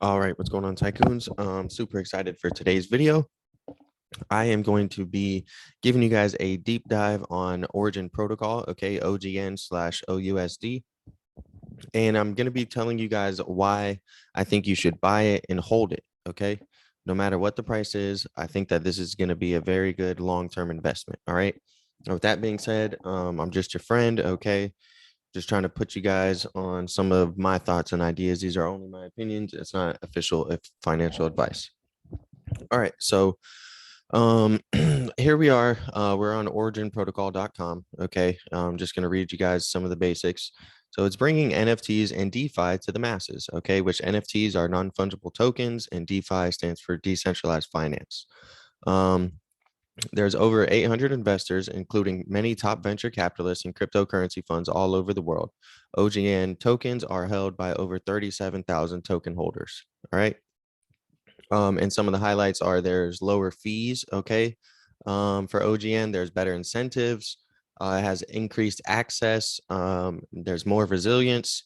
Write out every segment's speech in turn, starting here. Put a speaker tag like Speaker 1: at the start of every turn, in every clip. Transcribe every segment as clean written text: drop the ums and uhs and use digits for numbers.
Speaker 1: All right, what's going on, tycoons? Super excited for today's video. I am going to be giving you guys a deep dive on Origin Protocol, okay, OGN/OUSD. And I'm going to be telling you guys why I think you should buy it and hold it, okay? No matter what the price is, I think that this is going to be a very good long-term investment, all right? With that being said, I'm just your friend, okay? Just trying to put you guys on some of my thoughts and ideas. These are only my opinions. It's not official financial advice. All right. So here we are. We're on originprotocol.com. Okay. I'm just going to read you guys some of the basics. So it's bringing NFTs and DeFi to the masses. Okay. Which NFTs are non-fungible tokens and DeFi stands for decentralized finance. There's over 800 investors, including many top venture capitalists and cryptocurrency funds all over the world. OGN tokens are held by over 37,000 token holders. All right. And some of the highlights are there's lower fees. Okay. For OGN, there's better incentives. It has increased access. There's more resilience.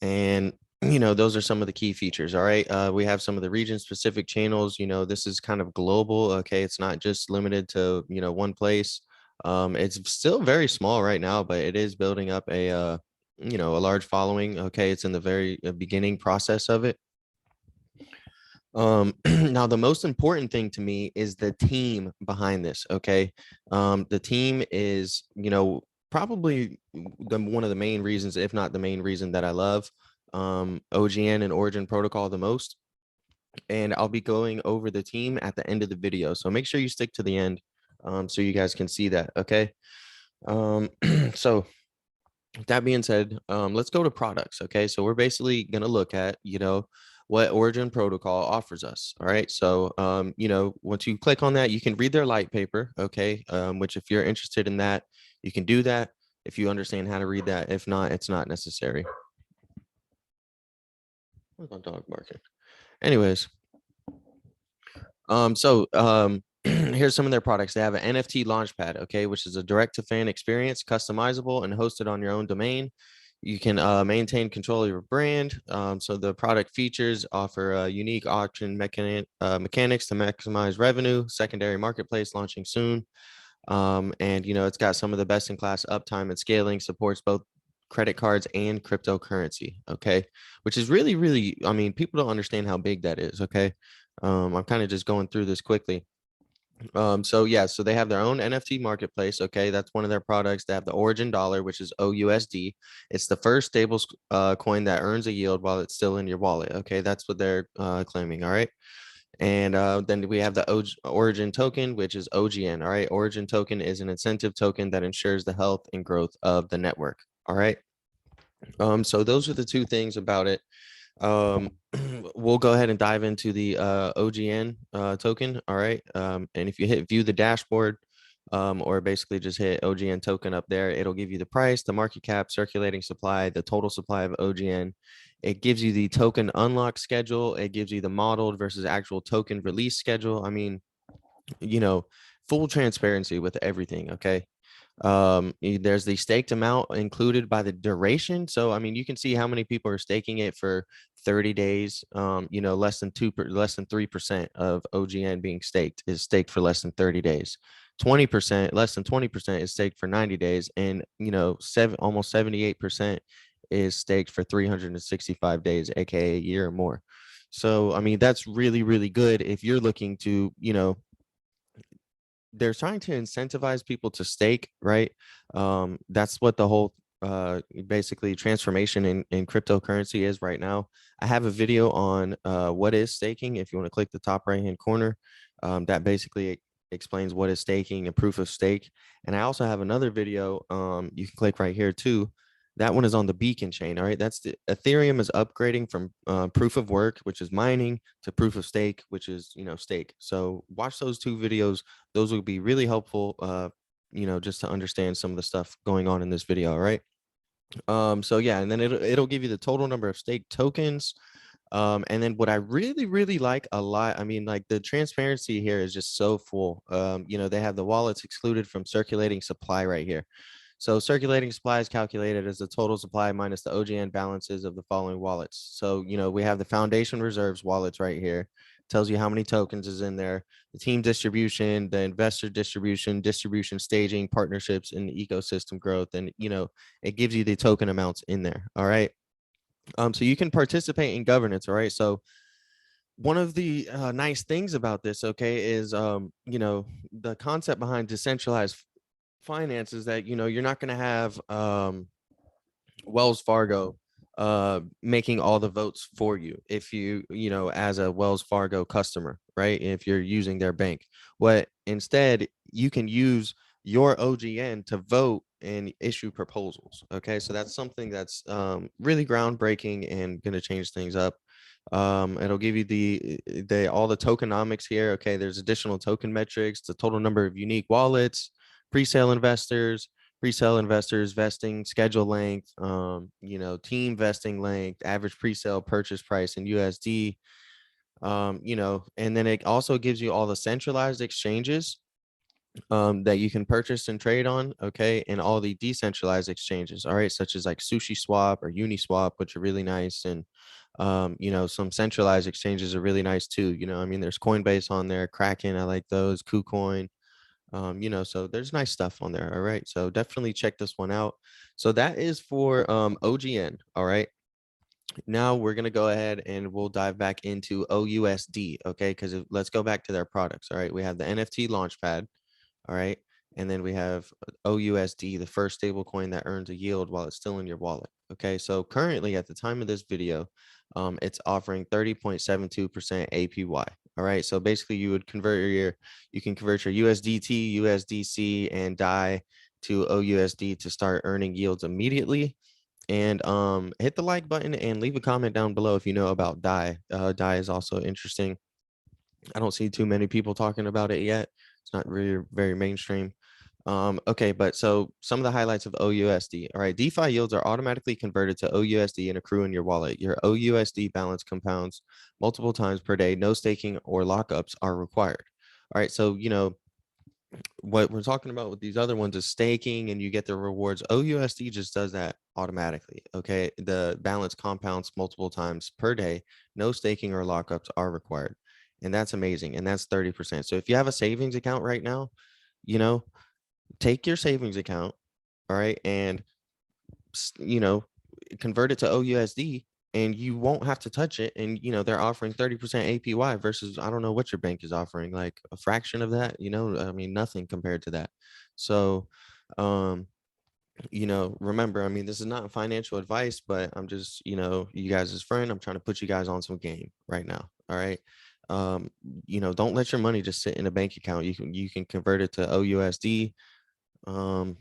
Speaker 1: And those are some of the key features. All right. We have some of the region specific channels. This is kind of global. Okay. It's not just limited to, one place. It's still very small right now, but it is building up a large following. Okay. It's in the very beginning process of it. Now the most important thing to me is the team behind this. Okay. The team is, probably one of the main reasons, if not the main reason, that I love OGN and Origin Protocol the most. And I'll be going over the team at the end of the video. So make sure you stick to the end so you guys can see that. Okay. So that being said, let's go to products. Okay. So we're basically going to look at, what Origin Protocol offers us. All right. So, once you click on that, you can read their light paper. Okay. Which if you're interested in that, you can do that if you understand how to read that. If not, it's not necessary. Where's my dog barking? Anyways, here's some of their products. They have an NFT launchpad, okay, which is a direct to fan experience, customizable and hosted on your own domain. You can maintain control of your brand. So the product features offer unique auction mechanics to maximize revenue, secondary marketplace launching soon. And it's got some of the best in class uptime and scaling, supports both credit cards and cryptocurrency. Okay. Which is really, really, I mean, people don't understand how big that is. Okay. I'm kind of just going through this quickly. So yeah, so they have their own NFT marketplace. Okay, that's one of their products. They have the Origin Dollar, which is OUSD. It's the first stable coin that earns a yield while it's still in your wallet. Okay, that's what they're claiming. All right. And then we have the Origin token, which is OGN. All right. Origin token is an incentive token that ensures the health and growth of the network. All right. So those are the two things about it. Um, we'll go ahead and dive into the OGN token. All right. And if you hit view the dashboard, or basically just hit OGN token up there, it'll give you the price, the market cap, circulating supply, the total supply of OGN. It gives you the token unlock schedule. It gives you the modeled versus actual token release schedule. I mean, you know, full transparency with everything. Okay. There's the staked amount included by the duration. So I mean, you can see how many people are staking it for 30 days. Less than 3% of OGN being staked is staked for less than 30 days. 20%, less than 20% is staked for 90 days, and almost 78% is staked for 365 days, aka a year or more. So I mean, that's really, really good if you're looking to, they're trying to incentivize people to stake, right? That's what the whole basically transformation in cryptocurrency is right now. I have a video on what is staking. If you want to click the top right hand corner, that basically explains what is staking and proof of stake. And I also have another video, you can click right here too. That one is on the beacon chain. All right. That's the Ethereum is upgrading from proof of work, which is mining, to proof of stake, which is, stake. So watch those two videos. Those will be really helpful, just to understand some of the stuff going on in this video. All right. So yeah, and then it'll give you the total number of stake tokens. And then what I really, really like a lot, I mean, like the transparency here is just so full. They have the wallets excluded from circulating supply right here. So circulating supply is calculated as the total supply minus the OGN balances of the following wallets. So, we have the foundation reserves wallets right here. Tells you how many tokens is in there, the team distribution, the investor distribution, distribution staging, partnerships, and ecosystem growth. And, it gives you the token amounts in there. All right. So you can participate in governance. All right. So one of the nice things about this, okay, is the concept behind decentralized finance is that you're not going to have Wells Fargo making all the votes for you if as a Wells Fargo customer, right? If you're using their bank. What instead you can use your OGN to vote and issue proposals. Okay, so that's something that's really groundbreaking and going to change things up. It'll give you the all the tokenomics here. Okay, there's additional token metrics, the total number of unique wallets, pre-sale investors, vesting schedule length, team vesting length, average pre-sale purchase price in USD, and then it also gives you all the centralized exchanges that you can purchase and trade on, okay, and all the decentralized exchanges, all right, such as like Sushi Swap or Uniswap, which are really nice, and some centralized exchanges are really nice too. I mean, there's Coinbase on there, Kraken, I like those, KuCoin, so there's nice stuff on there. All right, so definitely check this one out. So that is for OGN. All right, now we're gonna go ahead and we'll dive back into OUSD. Okay, because let's go back to their products. All right, we have the NFT Launchpad. All right, and then we have OUSD, the first stable coin that earns a yield while it's still in your wallet. Okay, so currently at the time of this video, it's offering 30.72% APY. All right, so basically you can convert your USDT, USDC, and DAI to OUSD to start earning yields immediately. And hit the like button and leave a comment down below if you know about DAI. DAI is also interesting. I don't see too many people talking about it yet. It's not really very mainstream. Okay, but so some of the highlights of OUSD. All right, DeFi yields are automatically converted to OUSD and accrue in your wallet. Your OUSD balance compounds multiple times per day. No staking or lockups are required. All right, so what we're talking about with these other ones is staking and you get the rewards. OUSD just does that automatically. Okay, the balance compounds multiple times per day. No staking or lockups are required, and that's amazing. And that's 30%. So if you have a savings account right now, you know take your savings account, all right, and convert it to OUSD, and you won't have to touch it. And they're offering 30% APY versus I don't know what your bank is offering, like a fraction of that. I mean, nothing compared to that. So, um, remember, I mean, this is not financial advice, but I'm just, you guys' friend. I'm trying to put you guys on some game right now. All right. Don't let your money just sit in a bank account. You can convert it to OUSD, and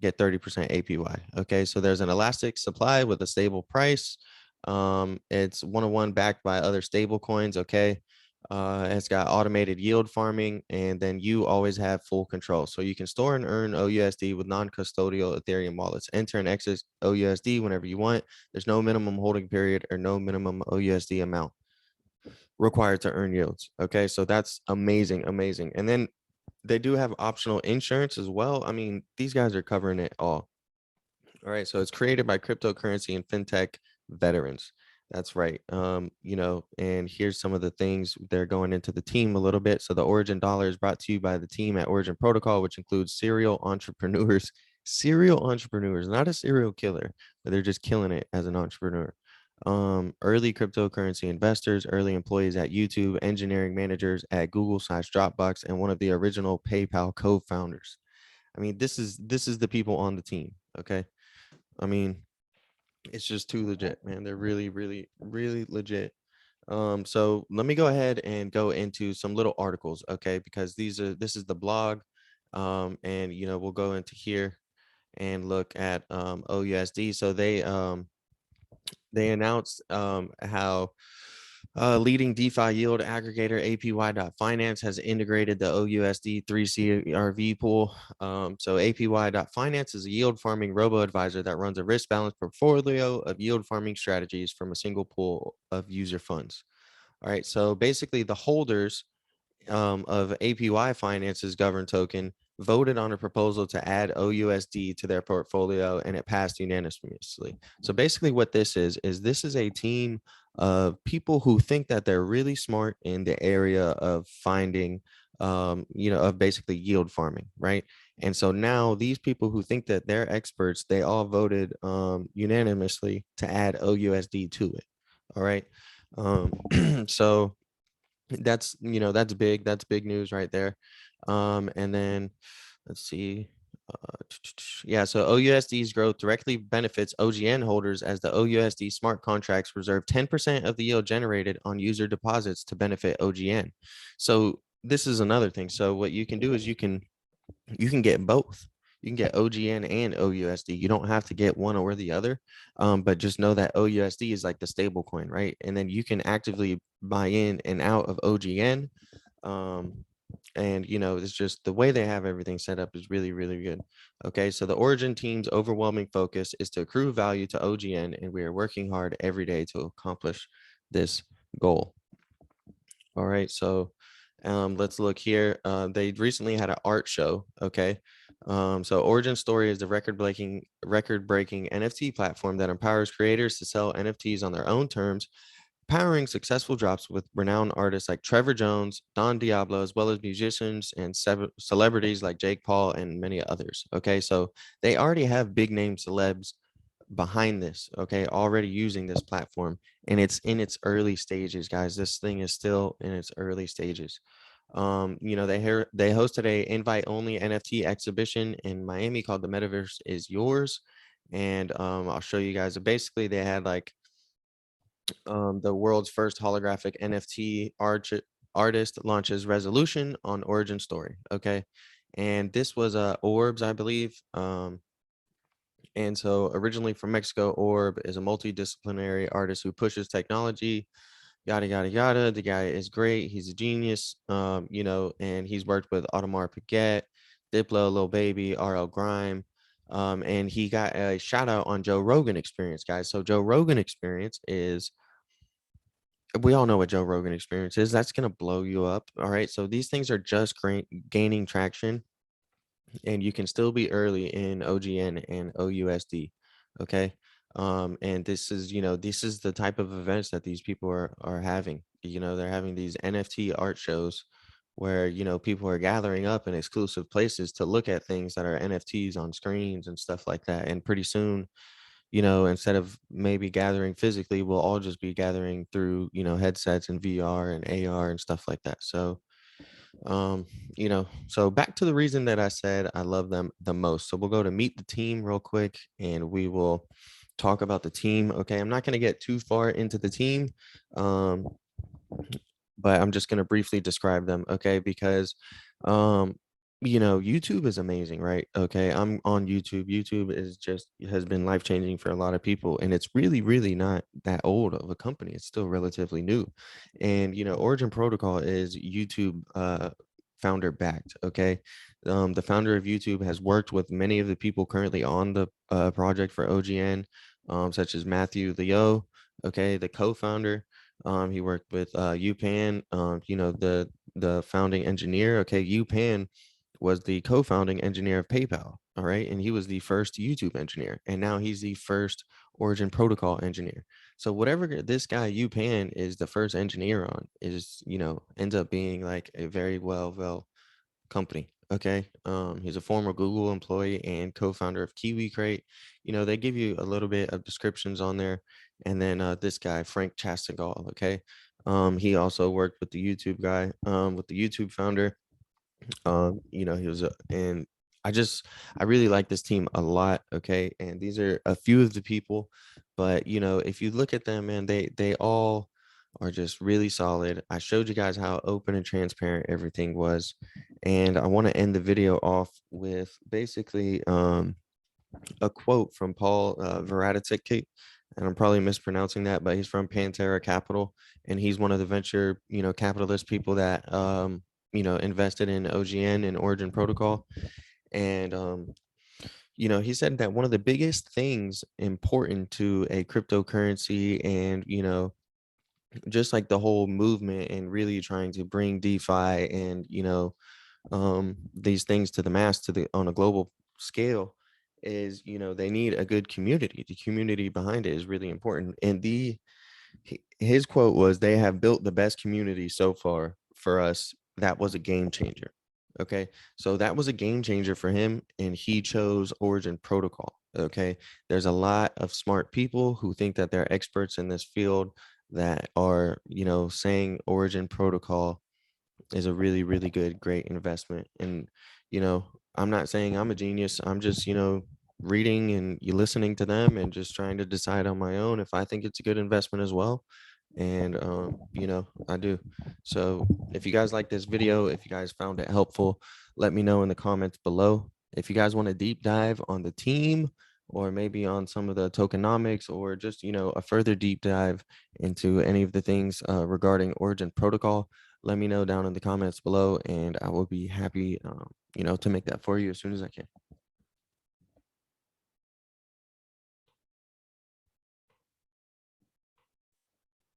Speaker 1: get 30% APY. Okay, so there's an elastic supply with a stable price. It's one-on-one backed by other stable coins. Okay, it's got automated yield farming, and then you always have full control. So you can store and earn OUSD with non-custodial Ethereum wallets. Enter and exit OUSD whenever you want. There's no minimum holding period or no minimum OUSD amount required to earn yields. Okay, so that's amazing, amazing. And then they do have optional insurance as well. I mean, these guys are covering it all. All right, so it's created by cryptocurrency and fintech veterans. That's right. And here's some of the things they're going into the team a little bit. So the Origin dollar is brought to you by the team at Origin Protocol, which includes serial entrepreneurs, not a serial killer, but they're just killing it as an entrepreneur. Early cryptocurrency investors, early employees at YouTube, engineering managers at Google/Dropbox, and one of the original PayPal co-founders. I mean, this is the people on the team. Okay. I mean, it's just too legit, man. They're really, really, really legit. So let me go ahead and go into some little articles, okay? Because this is the blog. And we'll go into here and look at OUSD. So they announced how leading DeFi yield aggregator APY.finance has integrated the OUSD 3CRV pool. So APY.finance is a yield farming robo-advisor that runs a risk balanced portfolio of yield farming strategies from a single pool of user funds. All right, so basically the holders of APY Finance's governed token voted on a proposal to add OUSD to their portfolio, and it passed unanimously. So basically what this is this is a team of people who think that they're really smart in the area of finding, of basically yield farming, right? And so now these people who think that they're experts, they all voted unanimously to add OUSD to it. All right. So that's big. That's big news right there. And then let's see. Yeah, so OUSD's growth directly benefits OGN holders as the OUSD smart contracts reserve 10% of the yield generated on user deposits to benefit OGN. So this is another thing. So what you can do is you can get both. You can get OGN and OUSD. You don't have to get one or the other, but just know that OUSD is like the stable coin, right? And then you can actively buy in and out of OGN. Um, and it's just the way they have everything set up is really, really good. Okay, so the Origin team's overwhelming focus is to accrue value to OGN, and we are working hard every day to accomplish this goal. All right, so let's look here. They recently had an art show. Okay, so Origin Story is the record-breaking NFT platform that empowers creators to sell NFTs on their own terms, powering successful drops with renowned artists like Trevor Jones, Don Diablo, as well as musicians and celebrities like Jake Paul and many others. Okay, so they already have big name celebs behind this, okay, already using this platform, and it's in its early stages, guys. This thing is still in its early stages. They hosted a invite only NFT exhibition in Miami called The Metaverse Is Yours. And I'll show you guys. Basically, they had like the world's first holographic NFT artist launches resolution on Origin Story. Okay. And this was Orbs, I believe. And so originally from Mexico, Orb is a multidisciplinary artist who pushes technology, yada, yada, yada. The guy is great. He's a genius, and he's worked with Audemars Piguet, Diplo, Lil Baby, RL Grime. And he got a shout out on Joe Rogan Experience, guys. So Joe Rogan Experience is, we all know what Joe Rogan Experience is. That's going to blow you up. All right. So these things are just gaining traction, and you can still be early in OGN and OUSD. Okay. And this is the type of events that these people are having. They're having these NFT art shows where, people are gathering up in exclusive places to look at things that are NFTs on screens and stuff like that. And pretty soon, instead of maybe gathering physically, we'll all just be gathering through, headsets and VR and AR and stuff like that. So so back to the reason that I said I love them the most. So we'll go to meet the team real quick, and we will talk about the team. Okay, I'm not going to get too far into the team, um but I'm just going to briefly describe them, okay? Because um YouTube is amazing, right? Okay, I'm on YouTube. YouTube is just has been life-changing for a lot of people, and it's really, really not that old of a company. It's still relatively new. And Origin Protocol is YouTube founder backed, okay? The founder of YouTube has worked with many of the people currently on the project for OGN, such as Matthew Leo, okay, the co-founder. He worked with UPan, the founding engineer. Okay, UPan was the co-founding engineer of PayPal. All right, and he was the first YouTube engineer, and now he's the first Origin Protocol engineer. So whatever this guy UPan is the first engineer on is, ends up being like a very well company. Okay. He's a former Google employee and co-founder of Kiwi Crate. They give you a little bit of descriptions on there. And then this guy, Frank Chastagal. Okay. He also worked with the YouTube guy, with the YouTube founder. He was and I really like this team a lot. Okay. And these are a few of the people, but if you look at them, man, they all are just really solid. I showed you guys how open and transparent everything was. And I want to end the video off with basically a quote from Paul Veratitic, and I'm probably mispronouncing that, but he's from Pantera Capital, and he's one of the venture, capitalist people that invested in OGN and Origin Protocol. And he said that one of the biggest things important to a cryptocurrency and just like the whole movement and really trying to bring DeFi and these things to the mass, to the on a global scale, is, you know, they need a good community. The community behind it is really important. And his quote was, "They have built the best community so far for us. That was a game changer." Okay, so that was a game changer for him, and he chose Origin Protocol. Okay, there's a lot of smart people who think that they're experts in this field that are, you know, saying Origin Protocol is a really, really good, great investment. And, you know, I'm not saying I'm a genius. I'm just, you know, reading and you listening to them and just trying to decide on my own if I think it's a good investment as well. And, you know, I do. So if you guys like this video, if you guys found it helpful, let me know in the comments below. If you guys want a deep dive on the team, or maybe on some of the tokenomics, or just, you know, a further deep dive into any of the things regarding Origin Protocol, let me know down in the comments below, and I will be happy, you know, to make that for you as soon as I can.